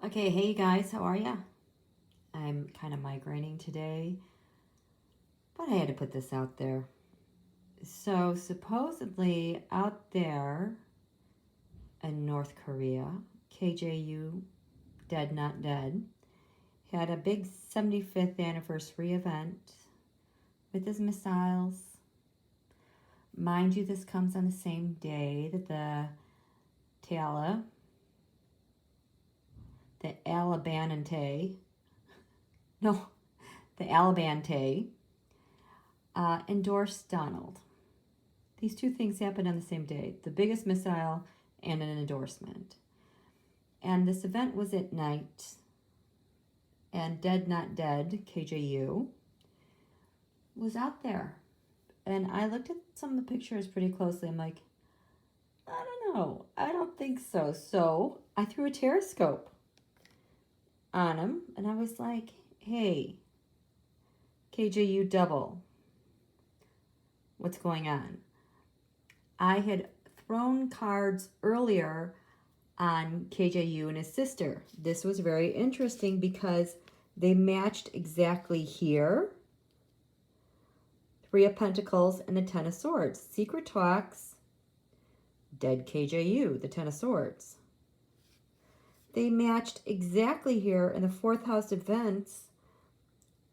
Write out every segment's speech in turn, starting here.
Okay, hey guys, how are ya? I'm kind of migraining today, but I had to put this out there. So supposedly out there in North Korea, KJU, Dead Not Dead, had a big 75th anniversary event with his missiles. Mind you, this comes on the same day that the Alabante endorsed Donald. These two things happened on the same day, the biggest missile and an endorsement. And this event was at night, and Dead Not Dead, KJU, was out there. And I looked at some of the pictures pretty closely. I'm like, I don't know. I don't think so. So I threw a terrascope on him, and I was like, hey, KJU double, what's going on? I had thrown cards earlier on KJU and his sister. This was very interesting because they matched exactly here. Three of Pentacles and the Ten of Swords. Secret talks, dead KJU, the Ten of Swords. They matched exactly here in the fourth house events,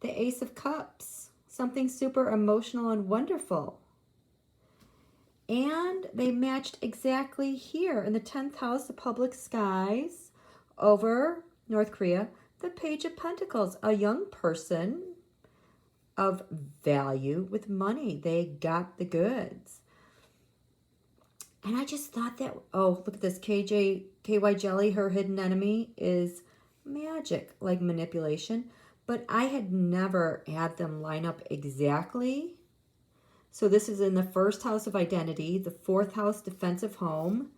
the Ace of Cups. Something super emotional and wonderful. And they matched exactly here in the 10th house of public skies over North Korea, the Page of Pentacles, a young person of value with money. They got the goods. And I just thought that, oh, look at this. KY Jelly, her hidden enemy, is magic, like manipulation. But I had never had them line up exactly. So this is in the first house of identity, the fourth house defensive home,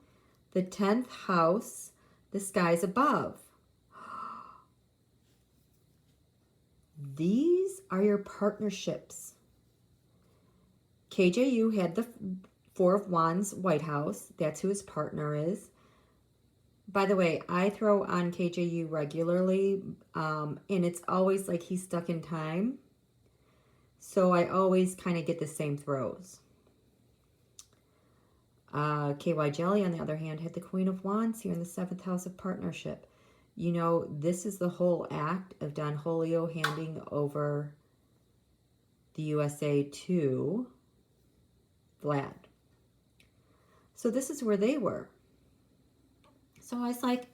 the 10th house, the skies above. These are your partnerships. KJU had the Four of Wands, White House. That's who his partner is. By the way, I throw on KJU regularly, and it's always like he's stuck in time. So I always kind of get the same throws. KY Jelly, on the other hand, had the Queen of Wands here in the 7th house of partnership. You know, this is the whole act of Don Julio handing over the USA to Vlad. So this is where they were. So I was like,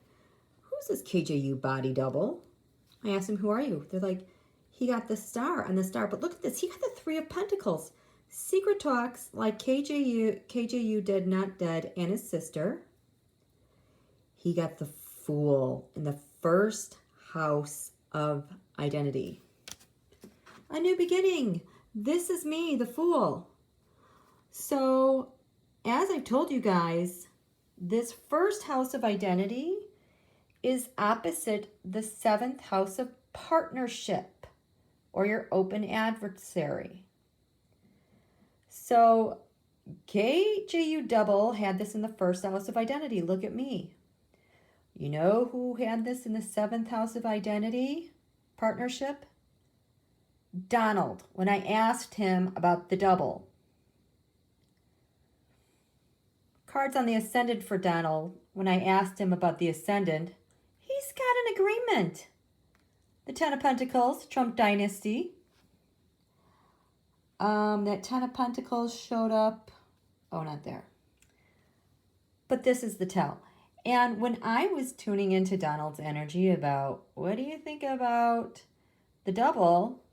who's this KJU body double? I asked him, who are you? They're like, he got the star on the star. But look at this. He got the Three of Pentacles. Secret talks like KJU Dead Not Dead and his sister. He got the Fool in the first house of identity. A new beginning. This is me, the Fool. So, as I told you guys, this first house of identity is opposite the 7th house of partnership, or your open adversary. So KJU double had this in the first house of identity. Look at me. You know who had this in the 7th house of identity partnership? Donald, when I asked him about the double. Cards on the ascendant for Donald, when I asked him about the ascendant, he's got an agreement. The Ten of Pentacles, Trump Dynasty. That Ten of Pentacles showed up. Oh, not there. But this is the tell. And when I was tuning into Donald's energy about, what do you think about the double,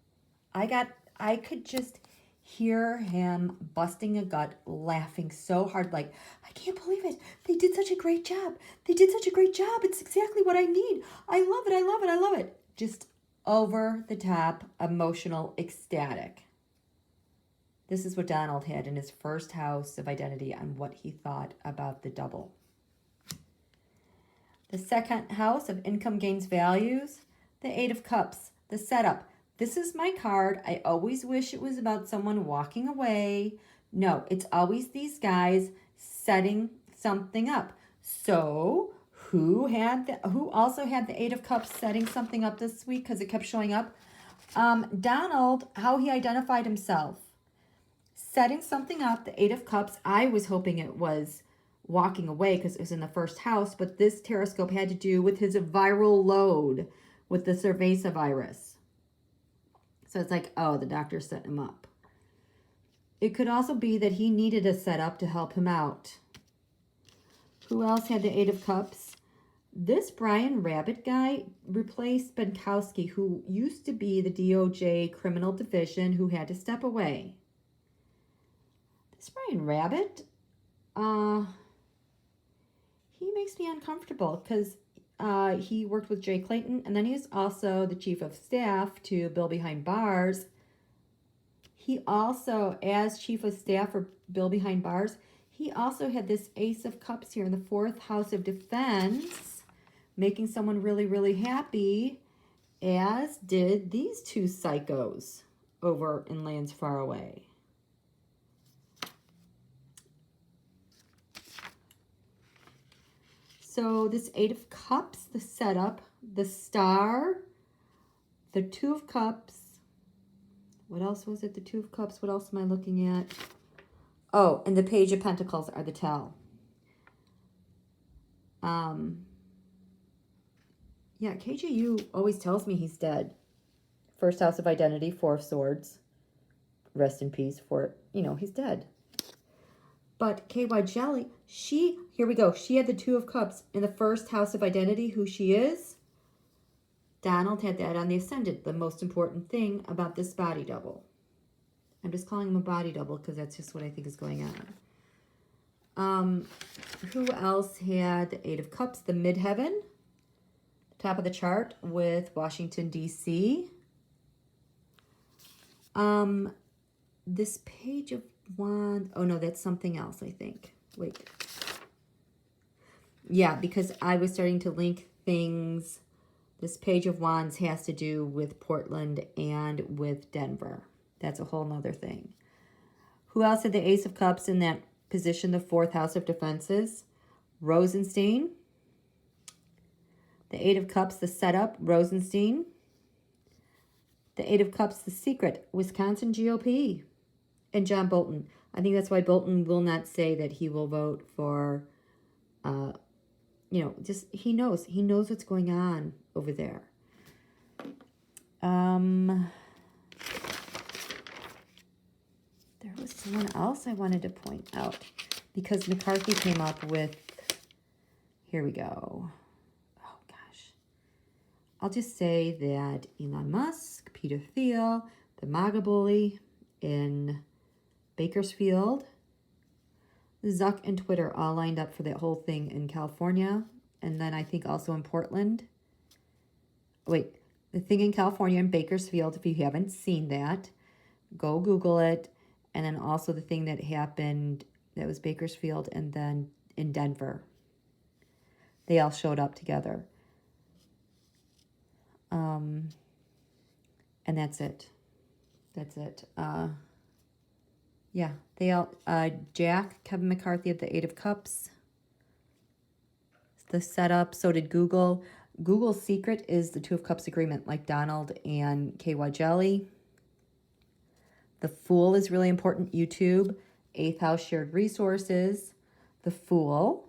I could just hear him busting a gut, laughing so hard, like, I can't believe it. They did such a great job. They did such a great job. It's exactly what I need. I love it. I love it. I love it. Just over the top, emotional, ecstatic. This is what Donald had in his first house of identity on what he thought about the double. The second house of income gains values, the Eight of Cups, the setup. This is my card. I always wish it was about someone walking away. No, it's always these guys setting something up. So Who also had the Eight of Cups setting something up this week because it kept showing up? Donald, how he identified himself. Setting something up, the Eight of Cups. I was hoping it was walking away because it was in the first house, but this Terrascope had to do with his viral load with the cerveza virus. So it's like, oh, the doctor set him up. It could also be that he needed a setup to help him out. Who else had the Eight of Cups? This Brian Rabbit guy replaced Benkowski, who used to be the DOJ criminal division, who had to step away. This Brian Rabbit, he makes me uncomfortable because he worked with Jay Clayton, and then he's also the chief of staff to Bill Behind Bars. He also, as chief of staff for Bill Behind Bars, he also had this Ace of Cups here in the 4th house of defense, making someone really, really happy, as did these two psychos over in lands far away. So this Eight of Cups, the setup, the Star, the Two of Cups. What else was it? The Two of Cups. What else am I looking at? Oh, and the Page of Pentacles are the tell. Yeah, KJU always tells me he's dead. 1st house of identity, 4 of swords. Rest in peace for, he's dead. But KY Jelly, here we go. She had the Two of Cups in the 1st house of identity, who she is. Donald had that on the ascendant, the most important thing about this body double. I'm just calling him a body double because that's just what I think is going on. Who else had the Eight of Cups? The Midheaven, top of the chart with Washington, D.C. This Page of Wands. Oh, no, that's something else, I think. Wait. Yeah, because I was starting to link things. This Page of Wands has to do with Portland and with Denver. That's a whole nother thing. Who else had the Ace of Cups in that position, the 4th house of defenses? Rosenstein. The Eight of Cups, the setup, Rosenstein. The Eight of Cups, the secret, Wisconsin GOP. And John Bolton. I think that's why Bolton will not say that he will vote for, just he knows what's going on over there. There was someone else I wanted to point out because McCarthy came up with, here we go. Oh gosh. I'll just say that Elon Musk, Peter Thiel, the MAGA bully in Bakersfield, Zuck and Twitter all lined up for that whole thing in California. And then I think also in Portland. Wait, the thing in California in Bakersfield, if you haven't seen that, go Google it. And then also the thing that happened, that was Bakersfield, and then in Denver. They all showed up together. And that's it. That's it. Yeah, they all, Jack, Kevin McCarthy had the Eight of Cups. The setup, so did Google. Google's secret is the Two of Cups agreement, like Donald and KY Jelly. The Fool is really important. YouTube, 8th house, shared resources. The Fool.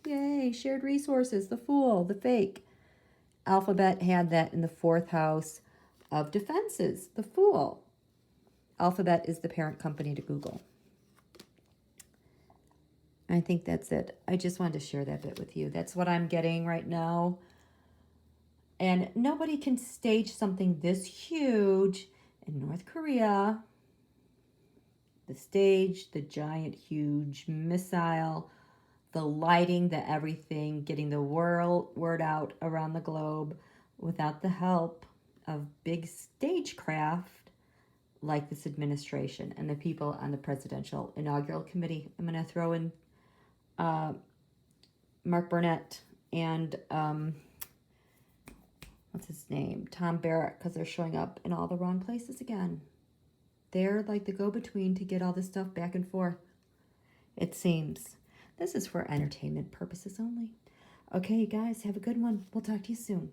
Yay, shared resources. The Fool, the fake. Alphabet had that in the 4th house of defenses. The Fool. Alphabet is the parent company to Google. I think that's it. I just wanted to share that bit with you. That's what I'm getting right now. And nobody can stage something this huge in North Korea. The stage, the giant, huge missile, the lighting, the everything, getting the word out around the globe without the help of big stagecraft like this administration and the people on the presidential inaugural committee. I'm going to throw in Mark Burnett and what's his name? Tom Barrett, because they're showing up in all the wrong places again. They're like the go-between to get all this stuff back and forth, it seems. This is for entertainment purposes only. Okay, guys, have a good one. We'll talk to you soon.